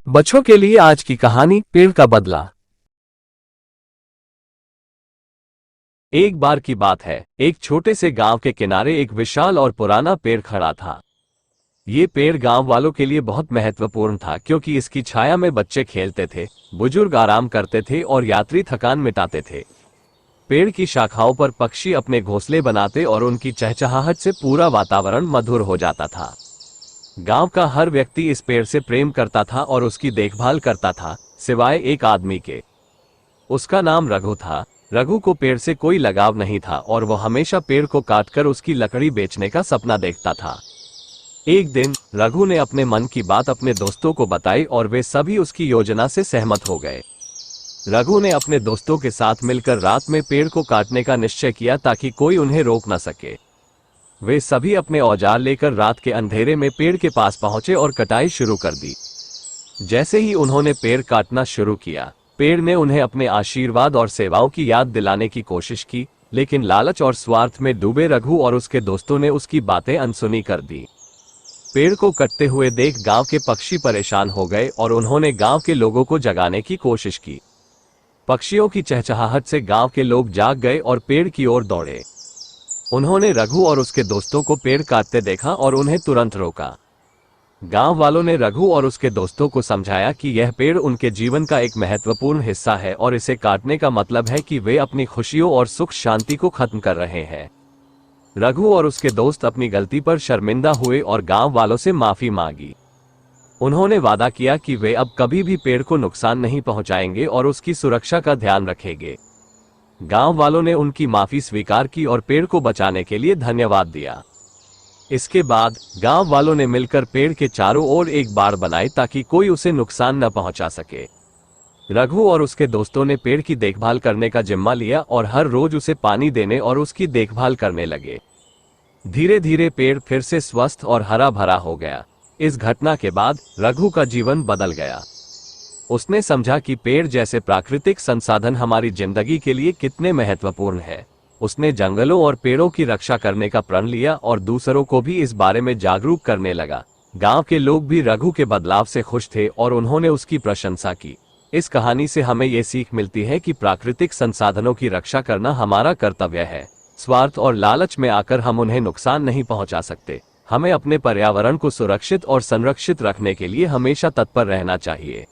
बच्चों के लिए आज की कहानी पेड़ का बदला। एक बार की बात है, एक छोटे से गांव के किनारे एक विशाल और पुराना पेड़ खड़ा था। ये पेड़ गांव वालों के लिए बहुत महत्वपूर्ण था क्योंकि इसकी छाया में बच्चे खेलते थे, बुजुर्ग आराम करते थे और यात्री थकान मिटाते थे। पेड़ की शाखाओं पर पक्षी अपने घोंसले बनाते और उनकी चहचहाहट से पूरा वातावरण मधुर हो जाता था। गांव का हर व्यक्ति इस पेड़ से प्रेम करता था और उसकी देखभाल करता था, सिवाय एक आदमी के। उसका नाम रघु था। रघु को पेड़ से कोई लगाव नहीं था और वह हमेशा पेड़ को काटकर उसकी लकड़ी बेचने का सपना देखता था। एक दिन रघु ने अपने मन की बात अपने दोस्तों को बताई और वे सभी उसकी योजना से सहमत हो गए। रघु ने अपने दोस्तों के साथ मिलकर रात में पेड़ को काटने का निश्चय किया ताकि कोई उन्हें रोक न सके। वे सभी अपने औजार लेकर रात के अंधेरे में पेड़ के पास पहुंचे और कटाई शुरू कर दी। जैसे ही उन्होंने पेड़ काटना शुरू किया, पेड़ ने उन्हें अपने आशीर्वाद और सेवाओं की याद दिलाने की कोशिश की, लेकिन लालच और स्वार्थ में डूबे रघु और उसके दोस्तों ने उसकी बातें अनसुनी कर दी। पेड़ को कटते हुए देख गांव के पक्षी परेशान हो गए और उन्होंने गांव के लोगों को जगाने की कोशिश की। पक्षियों की चहचहाहट से गांव के लोग जाग गए और पेड़ की ओर दौड़े। उन्होंने रघु और उसके दोस्तों को पेड़ काटते देखा और उन्हें तुरंत रोका। गांव वालों ने रघु और उसके दोस्तों को समझाया कि यह पेड़ उनके जीवन का एक महत्वपूर्ण हिस्सा है और इसे काटने का मतलब है कि वे अपनी खुशियों और सुख शांति को खत्म कर रहे हैं। रघु और उसके दोस्त अपनी गलती पर शर्मिंदा हुए और गांव वालों से माफी मांगी। उन्होंने वादा किया कि वे अब कभी भी पेड़ को नुकसान नहीं पहुंचाएंगे और उसकी सुरक्षा का ध्यान रखेंगे। गांव वालों ने उनकी माफी स्वीकार की और पेड़ को बचाने के लिए धन्यवाद दिया। इसके बाद गांव वालों ने मिलकर पेड़ के चारों ओर एक बाड़ बनाई ताकि कोई उसे नुकसान न पहुंचा सके। रघु और उसके दोस्तों ने पेड़ की देखभाल करने का जिम्मा लिया और हर रोज उसे पानी देने और उसकी देखभाल करने लगे। धीरे धीरे पेड़ फिर से स्वस्थ और हरा भरा हो गया। इस घटना के बाद रघु का जीवन बदल गया। उसने समझा कि पेड़ जैसे प्राकृतिक संसाधन हमारी जिंदगी के लिए कितने महत्वपूर्ण है। उसने जंगलों और पेड़ों की रक्षा करने का प्रण लिया और दूसरों को भी इस बारे में जागरूक करने लगा। गांव के लोग भी रघु के बदलाव से खुश थे और उन्होंने उसकी प्रशंसा की। इस कहानी से हमें ये सीख मिलती है कि प्राकृतिक संसाधनों की रक्षा करना हमारा कर्तव्य है। स्वार्थ और लालच में आकर हम उन्हें नुकसान नहीं पहुंचा सकते। हमें अपने पर्यावरण को सुरक्षित और संरक्षित रखने के लिए हमेशा तत्पर रहना चाहिए।